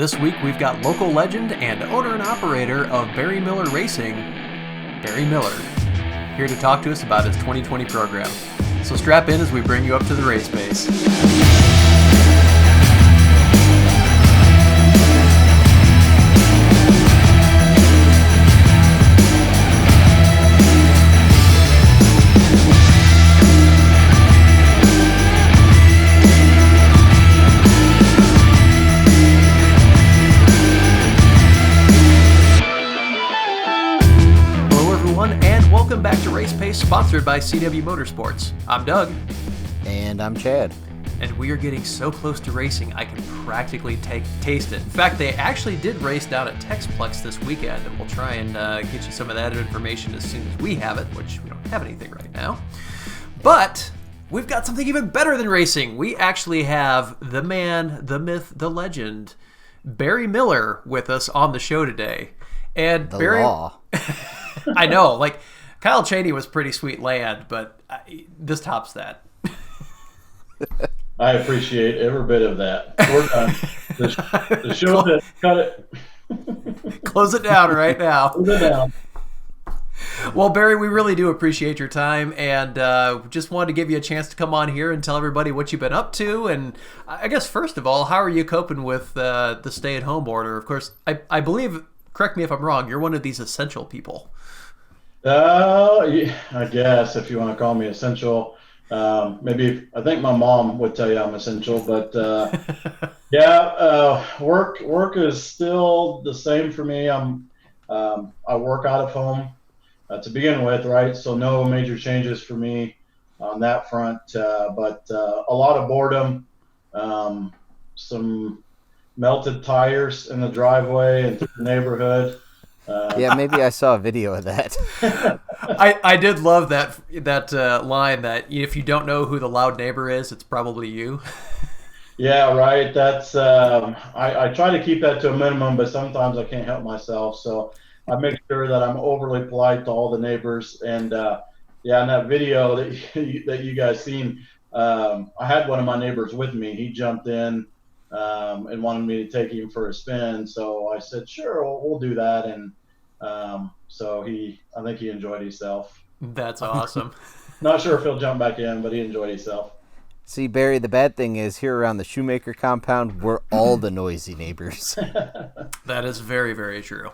This week we've got local legend and owner and operator of Barry Miller Racing, Barry Miller, here to talk to us about his 2020 program. So strap in as we bring you up to the race pace. Welcome back to Race Pace, sponsored by CW Motorsports. I'm Doug. And I'm Chad. And we are getting so close to racing, I can practically taste it. In fact, they actually did race down at Texplex this weekend, and we'll try and get you some of that information as soon as we have it, which we don't have anything right now. But we've got something even better than racing. We actually have the man, the myth, the legend, Barry Miller with us on the show today. And the Barry, law. I know, like, Kyle Cheney was pretty sweet land, but this tops that. I appreciate every bit of that. We're done. The show that cut it. Close it down right now. Close it down. Well, Barry, we really do appreciate your time, and just wanted to give you a chance to come on here and tell everybody what you've been up to. And I guess, first of all, how are you coping with the stay-at-home order? Of course, I believe, correct me if I'm wrong, you're one of these essential people. Yeah, I guess if you want to call me essential. Maybe I think my mom would tell you I'm essential, but work is still the same for me. I work out of home to begin with, right? So no major changes for me on that front, but a lot of boredom, some melted tires in the driveway and through the neighborhood. Yeah, maybe I saw a video of that. I did love that line that if you don't know who the loud neighbor is, it's probably you. Yeah, right. That's I try to keep that to a minimum, but sometimes I can't help myself. So I make sure that I'm overly polite to all the neighbors. And in that video that you guys seen, I had one of my neighbors with me. He jumped in and wanted me to take him for a spin. So I said, sure, we'll do that. And so I think he enjoyed himself. That's awesome. Not sure if he'll jump back in, but he enjoyed himself. See, Barry, the bad thing is here around the Shoemaker compound, we're all the noisy neighbors. That is very, very true.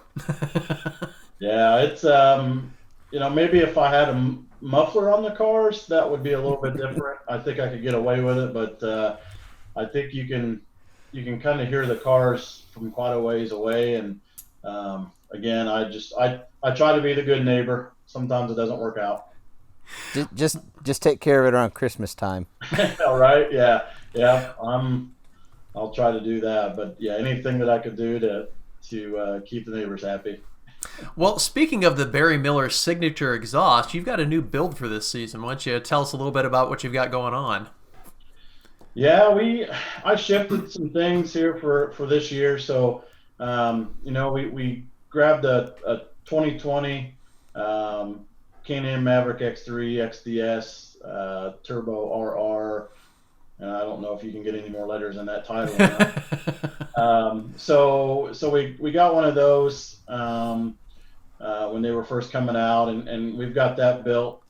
Yeah, it's maybe if I had a muffler on the cars, that would be a little bit different. I think I could get away with it, but I think you can kind of hear the cars from quite a ways away. And again, I try to be the good neighbor. Sometimes it doesn't work out. Just take care of it around Christmas time. All right. Yeah. I'll try to do that. But yeah, anything that I could do to keep the neighbors happy. Well, speaking of the Barry Miller signature exhaust, you've got a new build for this season. Why don't you tell us a little bit about what you've got going on? Yeah, I shifted some things here for this year. So, we grabbed a 2020 Can-Am Maverick X3 XDS Turbo RR, and I don't know if you can get any more letters in that title or not. So we got one of those when they were first coming out, and we've got that built.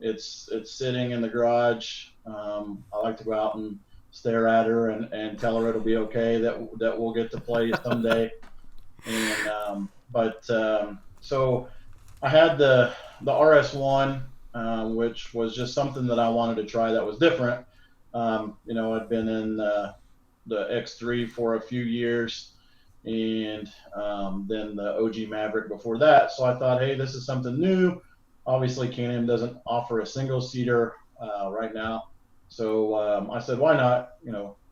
It's sitting in the garage. I like to go out and stare at her and tell her it'll be okay, that we'll get to play someday. And so I had the RS1, which was just something that I wanted to try that was different. I'd been in the X3 for a few years, and then the OG Maverick before that. So I thought, hey, this is something new. Obviously, Can-Am doesn't offer a single-seater right now. So I said, why not?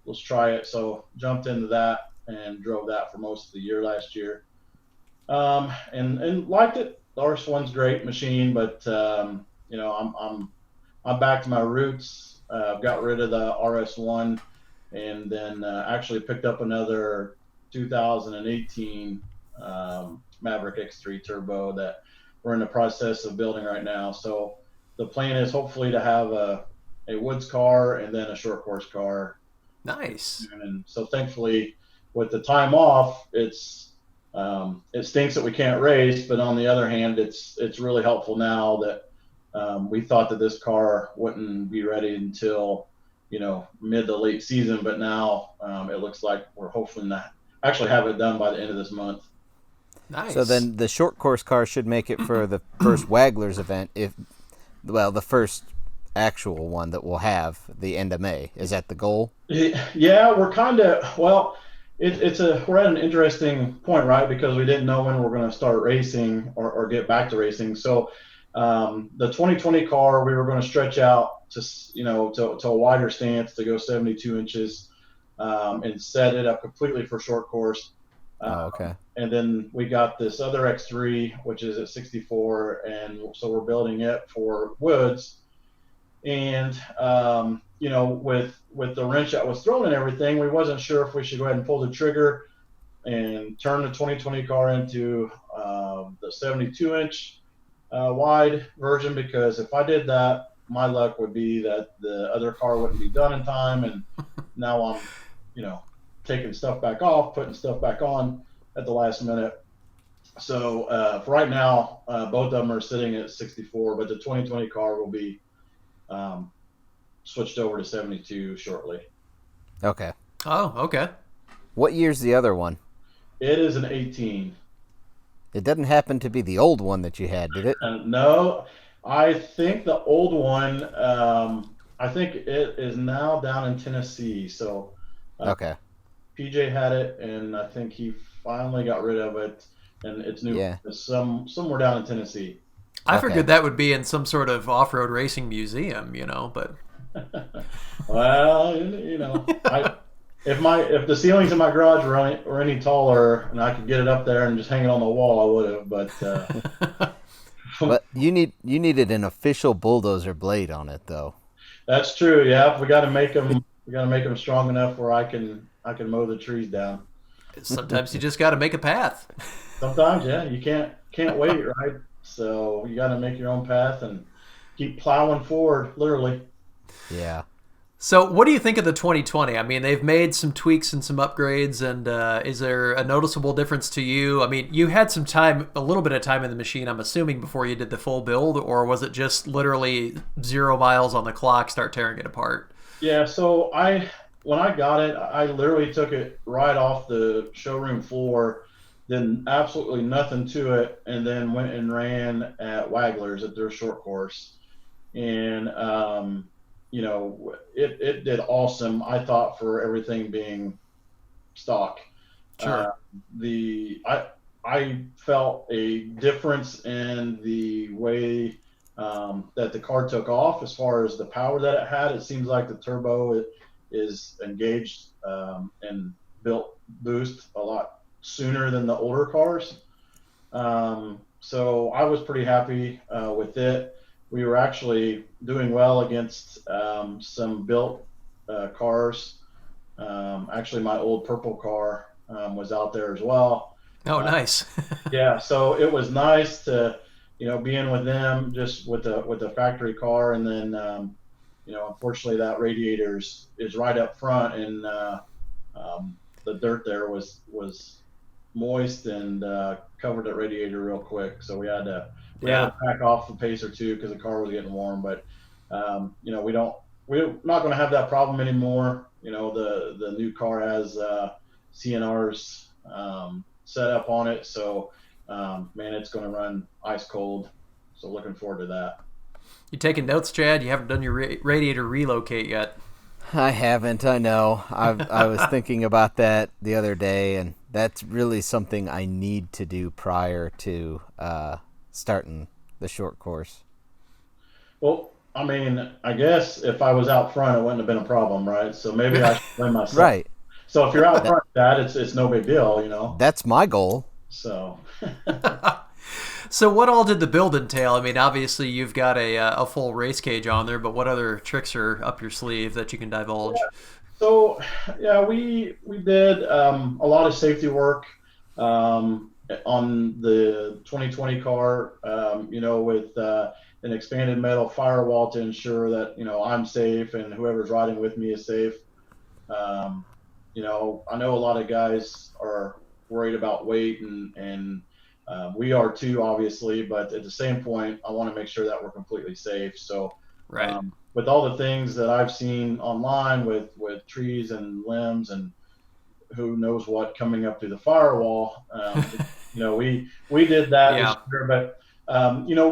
Let's try it. So jumped into that and drove that for most of the year last year. And liked it. The RS1's great machine, but I'm back to my roots. I've got rid of the RS1 and then actually picked up another 2018 Maverick X3 Turbo that we're in the process of building right now. So the plan is hopefully to have a woods car and then a short course car. Nice. And so thankfully with the time off, it stinks that we can't race, but on the other hand, it's really helpful now that we thought that this car wouldn't be ready until mid to late season, but now it looks like we're hopefully not actually have it done by the end of this month. Nice. So then the short course car should make it for the first Wagglers event, the first actual one that we'll have the end of May. Is that the goal? Yeah, we're kind of we're at an interesting point, right? Because we didn't know when we're going to start racing or get back to racing. So the 2020 car we were going to stretch out to a wider stance to go 72 inches and set it up completely for short course. Okay. And then we got this other X3, which is at 64, and so we're building it for woods. And with the wrench that was thrown and everything, we wasn't sure if we should go ahead and pull the trigger and turn the 2020 car into the 72-inch wide version, because if I did that, my luck would be that the other car wouldn't be done in time, and now I'm taking stuff back off, putting stuff back on at the last minute. So for right now, both of them are sitting at 64, but the 2020 car will be switched over to 72 shortly. Okay. Oh, okay. What year's the other one? It is an 18. It doesn't happen to be the old one that you had, did it? No, I think the old one, I think it is now down in Tennessee. So Okay. PJ had it, and I think he finally got rid of it, and it's new. Yeah. Somewhere down in Tennessee. I Okay. figured that would be in some sort of off-road racing museum, but Well, if the ceilings in my garage were any taller and I could get it up there and just hang it on the wall, I would have. But But you needed an official bulldozer blade on it, though. that's true. Yeah, we got to make them. We got to make them strong enough where I can mow the trees down. sometimes you just got to make a path. Sometimes, yeah, you can't wait, right? So you got to make your own path and keep plowing forward, literally. Yeah. So what do you think of the 2020? I mean, they've made some tweaks and some upgrades, and is there a noticeable difference to you? I mean, you had some time, a little bit of time in the machine, I'm assuming, before you did the full build, or was it just literally 0 miles on the clock, start tearing it apart? Yeah, so when I got it, I literally took it right off the showroom floor, did absolutely nothing to it, and then went and ran at Wagglers at their short course. And it did awesome, I thought, for everything being stock. Sure. I felt a difference in the way that the car took off as far as the power that it had. It seems like the turbo is engaged and built boost a lot sooner than the older cars. So I was pretty happy with it. We were actually doing well against some built cars. Actually, my old purple car was out there as well. Oh, nice. Yeah, so it was nice to be in with them, just with the factory car, and then unfortunately that radiator is right up front, and the dirt there was moist and covered the radiator real quick, so we had to pack off the pacer too because the car was getting warm. But we're not going to have that problem anymore. The new car has CNRs set up on it, so it's going to run ice cold. So looking forward to that. You taking notes, Chad? You haven't done your radiator relocate yet. I haven't, I know. I was thinking about that the other day, and that's really something I need to do prior to starting the short course. Well, I mean, I guess if I was out front, it wouldn't have been a problem, right? So maybe I should blame myself. Right. So if you're out front, Dad, it's no big deal, That's my goal. So. So what all did the build entail? I mean, obviously you've got a full race cage on there, but what other tricks are up your sleeve that you can divulge? Yeah. So, yeah, we did a lot of safety work on the 2020 car, with an expanded metal firewall to ensure that, I'm safe and whoever's riding with me is safe. I know a lot of guys are worried about weight, and we are too, obviously. But at the same point, I want to make sure that we're completely safe. So, Right. with all the things that I've seen online with trees and limbs and who knows what coming up through the firewall, we did that this Yeah. year. But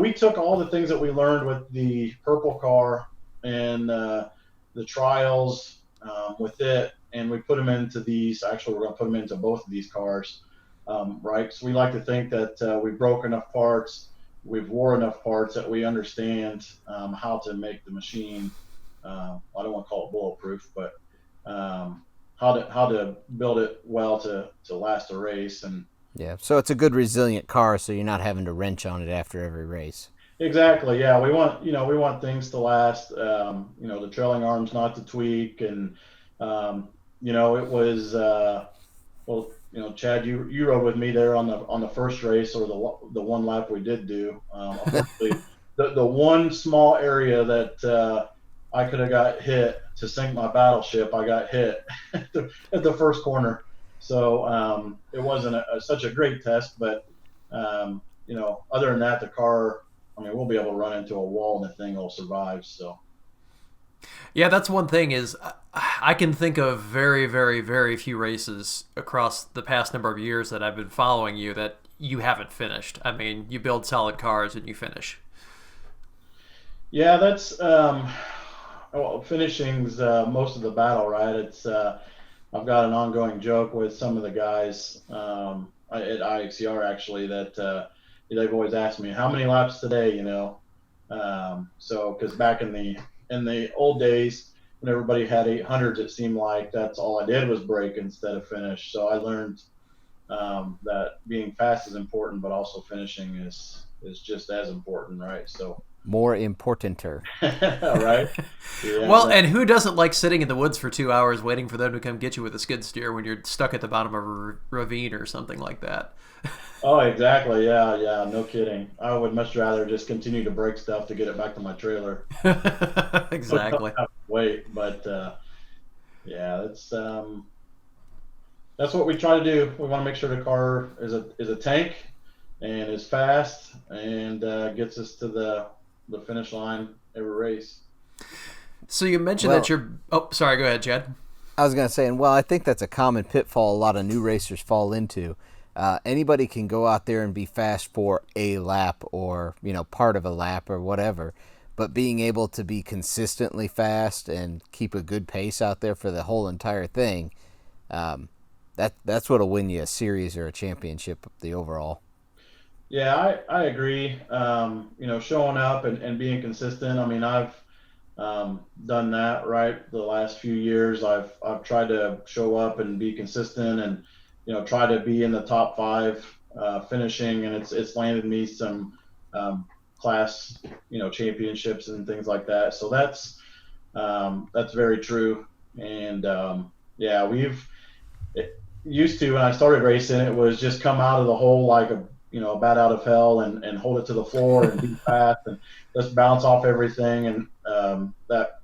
we took all the things that we learned with the purple car and the trials with it, and we put them into these. Actually, we're going to put them into both of these cars, right? So we like to think that we broke enough parts, we've wore enough parts that we understand how to make the machine. I don't want to call it bulletproof, but how to build it well to last a race. And Yeah, so it's a good resilient car, so you're not having to wrench on it after every race. exactly, yeah, we want things to last. The trailing arms not to tweak, and it was well, Chad, you rode with me there on the first race, or the one lap we did do. Unfortunately, the one small area that I could have got hit to sink my battleship, I got hit at the first corner. So it wasn't such a great test, but other than that, the car. I mean, we'll be able to run into a wall and the thing will survive. So. Yeah, that's one thing is I can think of very, very, very few races across the past number of years that I've been following you that you haven't finished. I mean, you build solid cars and you finish. Yeah, that's well, finishing's most of the battle, right? It's I've got an ongoing joke with some of the guys at IXCR actually that they've always asked me how many laps today, so because back in the old days when everybody had 800s, it seemed like that's all I did was break instead of finish. So I learned that being fast is important, but also finishing is just as important, right? So. More importanter. Right. Yeah. Well, and who doesn't like sitting in the woods for 2 hours waiting for them to come get you with a skid steer when you're stuck at the bottom of a ravine or something like that? Oh, exactly. Yeah, yeah. No kidding. I would much rather just continue to break stuff to get it back to my trailer. Exactly. Wait, but yeah, that's what we try to do. We want to make sure the car is a tank and is fast and gets us to the finish line every race. So you mentioned Well, that you're. Oh, sorry. Go ahead, Jed. I was going to say, and well, I think that's a common pitfall a lot of new racers fall into. Anybody can go out there and be fast for a lap or, part of a lap or whatever, but being able to be consistently fast and keep a good pace out there for the whole entire thing, that's what'll win you a series or a championship, the overall. Yeah, I agree. Showing up and being consistent. I mean, I've done that right the last few years. I've tried to show up and be consistent, and try to be in the top five finishing, and it's landed me some class championships and things like that. So that's very true. And yeah, it used to when I started racing, it was just come out of the hole like a bat out of hell and hold it to the floor and be fast and just bounce off everything. And that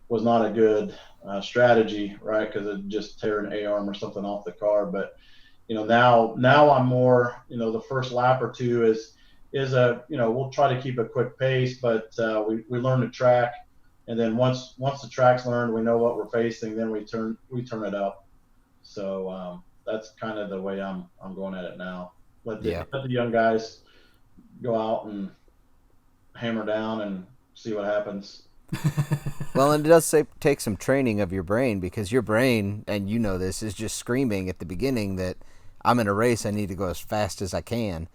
was not a good strategy, right? Because it just tear an A-arm or something off the car. But now I'm more, the first lap or two is we'll try to keep a quick pace, but we learn the track, and then once the track's learned, we know what we're facing, then we turn it up. So that's kind of the way I'm going at it now. Let the young guys go out and hammer down and see what happens. Well, and it does take some training of your brain, because your brain, and this, is just screaming at the beginning that I'm in a race, I need to go as fast as I can.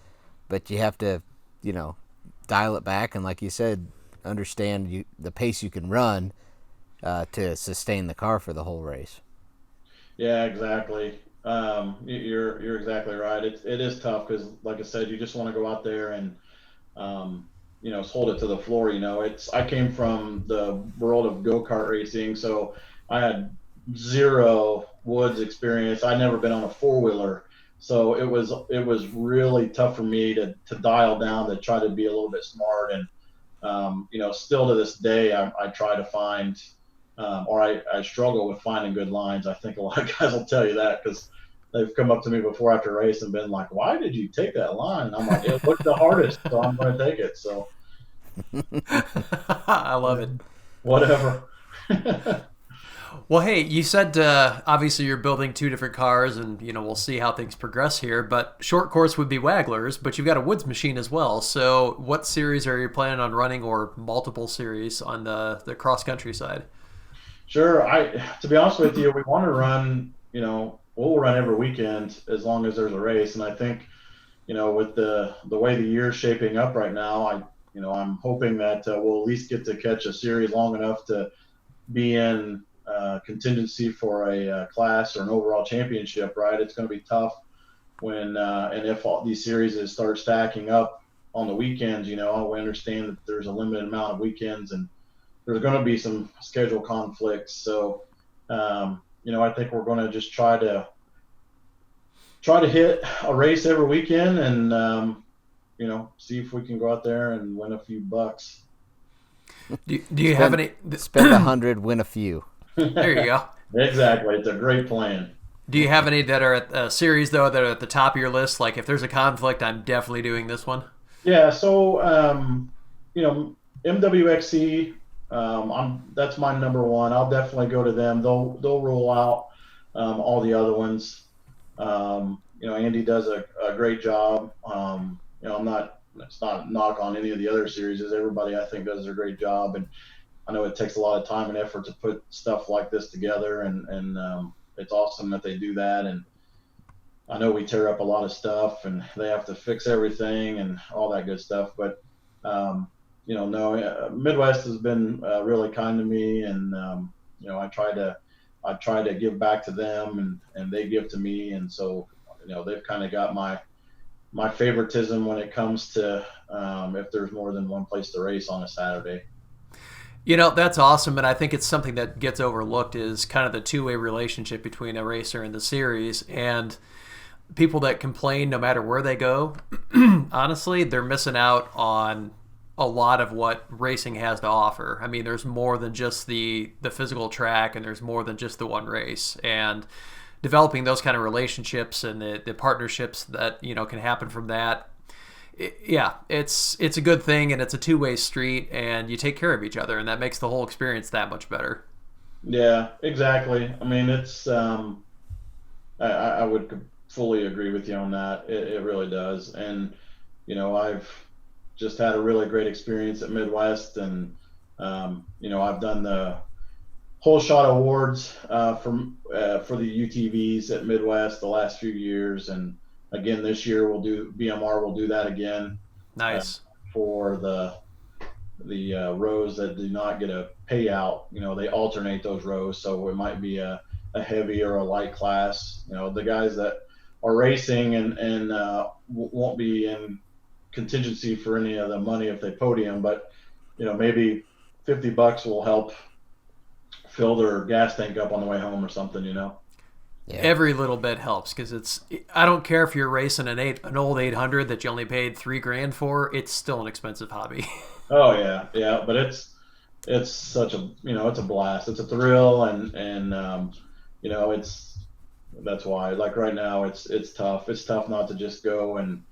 But you have to, dial it back and, like you said, understand the pace you can run to sustain the car for the whole race. Yeah, exactly. You're exactly right. It is tough because, like I said, you just want to go out there and hold it to the floor. I came from the world of go-kart racing, so I had zero woods experience. I'd never been on a four-wheeler, so it was really tough for me to dial down, to try to be a little bit smart. And still to this day, I try to find or I struggle with finding good lines. I think a lot of guys will tell you that because they've come up to me before after a race and been like, "Why did you take that line?" And I'm like, "It looked the hardest, so I'm going to take it." So I love it. whatever. Well, hey, you said obviously you're building two different cars, and we'll see how things progress here. But short course would be Wagglers, but you've got a Woods machine as well. So, what series are you planning on running, or multiple series on the cross country side? Sure. To be honest with you, we want to run. We'll run every weekend as long as there's a race, and I think, with the way the year's shaping up right now, I'm hoping that we'll at least get to catch a series long enough to be in contingency for a class or an overall championship, right? It's going to be tough when and if all these series start stacking up on the weekends. We understand that there's a limited amount of weekends and there's going to be some schedule conflicts. So, I think we're going to just try to hit a race every weekend and, see if we can go out there and win a few bucks. Do you have any? Spend 100, win a few. There you go. Exactly. It's a great plan. Do you have any that are at a series though that are at the top of your list? Like if there's a conflict, I'm definitely doing this one. Yeah. So, MWXC, that's my number one. I'll definitely go to them. They'll rule out all the other ones. Andy does a great job. It's not a knock on any of the other series. Everybody I think does a great job, and I know it takes a lot of time and effort to put stuff like this together, and it's awesome that they do that. And I know we tear up a lot of stuff, and they have to fix everything and all that good stuff. But Midwest has been really kind to me, and I try to give back to them, and they give to me, and so they've kind of got my favoritism when it comes to if there's more than one place to race on a Saturday. That's awesome, and I think it's something that gets overlooked is kind of the two-way relationship between a racer and the series. And people that complain no matter where they go, honestly, they're missing out on a lot of what racing has to offer. I mean, there's more than just the physical track, and there's more than just the one race. And developing those kind of relationships and the partnerships that can happen from that, it's a good thing, and it's a two-way street, and you take care of each other, and that makes the whole experience that much better. Yeah, exactly. I mean, it's I would fully agree with you on that. It really does. And I've just had a really great experience at Midwest, and I've done the whole shot awards for the UTVs at Midwest the last few years, and again this year BMR will do that again. Nice. For the rows that do not get a payout. They alternate those rows, so it might be a heavy or a light class. The guys that are racing and won't be in contingency for any of the money if they podium, but maybe $50 will help fill their gas tank up on the way home or something. Yeah. Every little bit helps, because I don't care if you're racing an old 800 that you only paid $3,000 for, it's still an expensive hobby. Oh yeah, but it's such a it's a blast, it's a thrill, and that's why, like right now it's tough not to just go and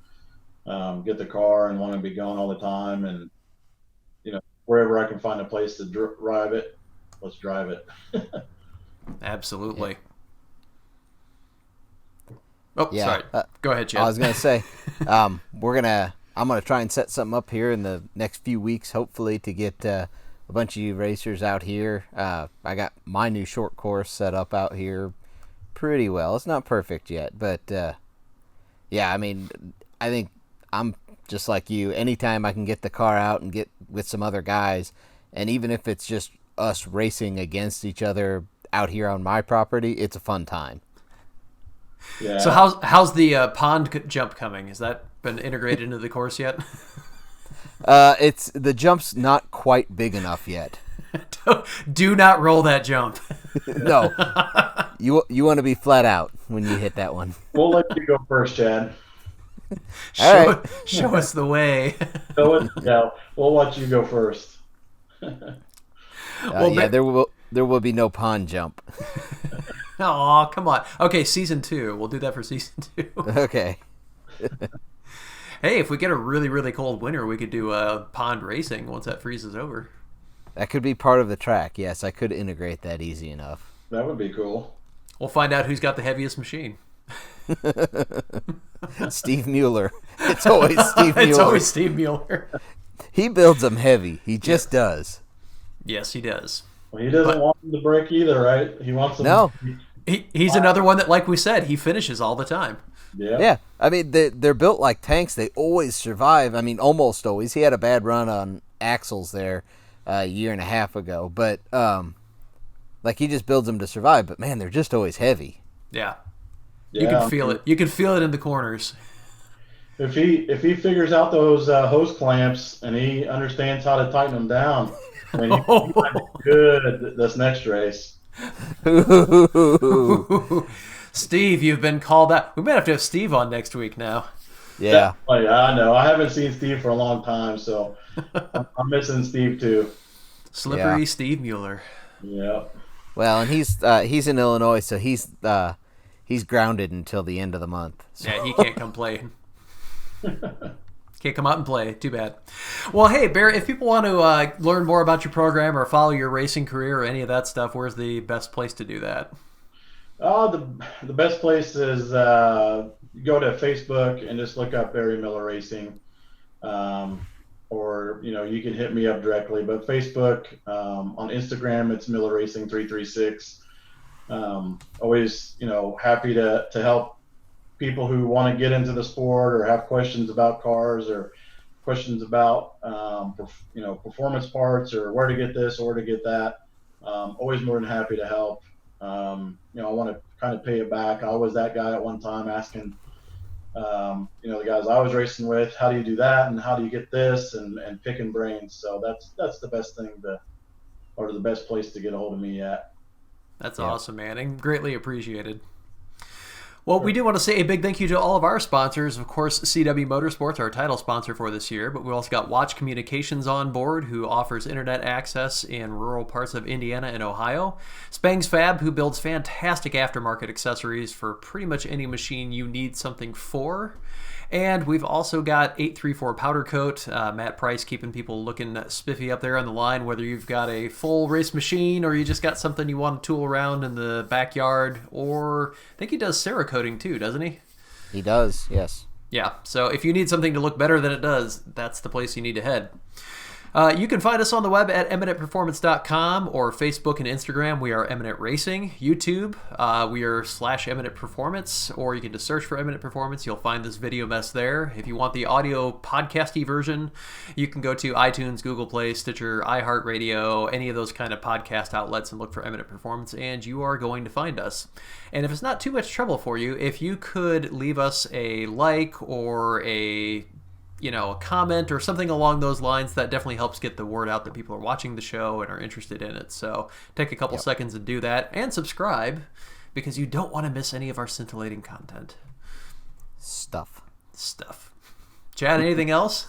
get the car and want to be gone all the time, and wherever I can find a place to drive it, let's drive it. Absolutely. Yeah. Oh, yeah. Sorry. Go ahead, Chad. I was going to say, I'm going to try and set something up here in the next few weeks, hopefully, to get a bunch of you racers out here. I got my new short course set up out here pretty well. It's not perfect yet, but I mean, I think I'm just like you. Anytime I can get the car out and get with some other guys, and even if it's just us racing against each other out here on my property, it's a fun time. Yeah. So how's the pond jump coming? Has that been integrated into the course yet? It's the jump's not quite big enough yet. Do not roll that jump. No, you want to be flat out when you hit that one. We'll let you go first, Chad. Show us the way. Yeah, we'll let you go first. There There will be no pond jump. Oh, come on. Okay, season 2. We'll do that for season 2. Okay. Hey, if we get a really, really cold winter, we could do pond racing once that freezes over. That could be part of the track. Yes, I could integrate that easy enough. That would be cool. We'll find out who's got the heaviest machine. Steve Mueller. It's always Steve Mueller. It's always Steve Mueller. He builds them heavy. He just does. Yes, he does. Well, he doesn't want them to break either, right? He wants them. No. He's another one that, like we said, he finishes all the time. Yeah. Yeah. I mean, they're built like tanks. They always survive. I mean, almost always. He had a bad run on axles there a year and a half ago. But, like, he just builds them to survive. But, man, they're just always heavy. Yeah. You can feel it. You can feel it in the corners. If he figures out those hose clamps and he understands how to tighten them down, I mean, he might be good at this next race. Steve, you've been called out. We might have to have Steve on next week now. Yeah. I know. I haven't seen Steve for a long time, so I'm missing Steve too. Slippery Steve Mueller. Yeah. Well, and he's in Illinois, so he's grounded until the end of the month. So. Yeah, he can't come play. Can't come out and play. Too bad. Well, hey, Barry, if people want to learn more about your program or follow your racing career or any of that stuff, where's the best place to do that? The best place is go to Facebook and just look up Barry Miller Racing. Or, you can hit me up directly. But Facebook, on Instagram, it's Miller Racing 336. Always, happy to help people who want to get into the sport or have questions about cars or questions about, performance parts or where to get this or where to get that. Always more than happy to help. I want to kind of pay it back. I was that guy at one time asking, the guys I was racing with, how do you do that and how do you get this and picking brains. So that's the best thing or the best place to get a hold of me at. That's awesome, man, and greatly appreciated. Well, we do want to say a big thank you to all of our sponsors. Of course, CW Motorsports, our title sponsor for this year, but we also got Watch Communications on board, who offers internet access in rural parts of Indiana and Ohio. Spangs Fab, who builds fantastic aftermarket accessories for pretty much any machine you need something for. And we've also got 834 Powder Coat, Matt Price keeping people looking spiffy up there on the line, whether you've got a full race machine or you just got something you want to tool around in the backyard, or I think he does Cerakoting too, doesn't he? He does, yes. Yeah, so if you need something to look better than it does, that's the place you need to head. You can find us on the web at eminentperformance.com or Facebook and Instagram. We are Eminent Racing. YouTube, we are /Eminent Performance, or you can just search for Eminent Performance. You'll find this video mess there. If you want the audio podcasty version, you can go to iTunes, Google Play, Stitcher, iHeartRadio, any of those kind of podcast outlets and look for Eminent Performance, and you are going to find us. And if it's not too much trouble for you, if you could leave us a like or a comment or something along those lines, that definitely helps get the word out that people are watching the show and are interested in it. So take a couple seconds to do that and subscribe, because you don't want to miss any of our scintillating content. Stuff. Chad, anything else?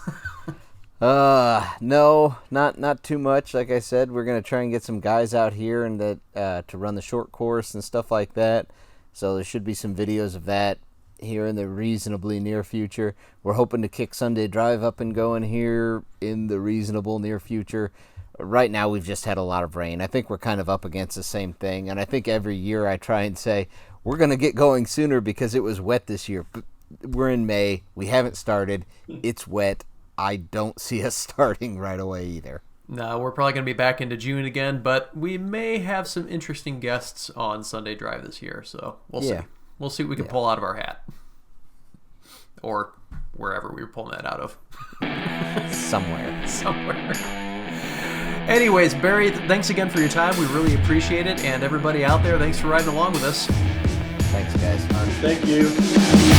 No, not too much. Like I said, we're going to try and get some guys out here and to run the short course and stuff like that. So there should be some videos of that here in the reasonably near future. We're hoping to kick Sunday Drive up and going here in the reasonable near future. Right now we've just had a lot of rain. I think we're kind of up against the same thing, and I think every year I try and say we're going to get going sooner because it was wet this year. But we're in May. We haven't started. It's wet. I don't see us starting right away either. No, we're probably going to be back into June again, but we may have some interesting guests on Sunday Drive this year, so we'll see. We'll see what we can pull out of our hat. Or wherever we were pulling that out of. Somewhere. Anyways, Barry, thanks again for your time. We really appreciate it. And everybody out there, thanks for riding along with us. Thanks, guys. Thank you.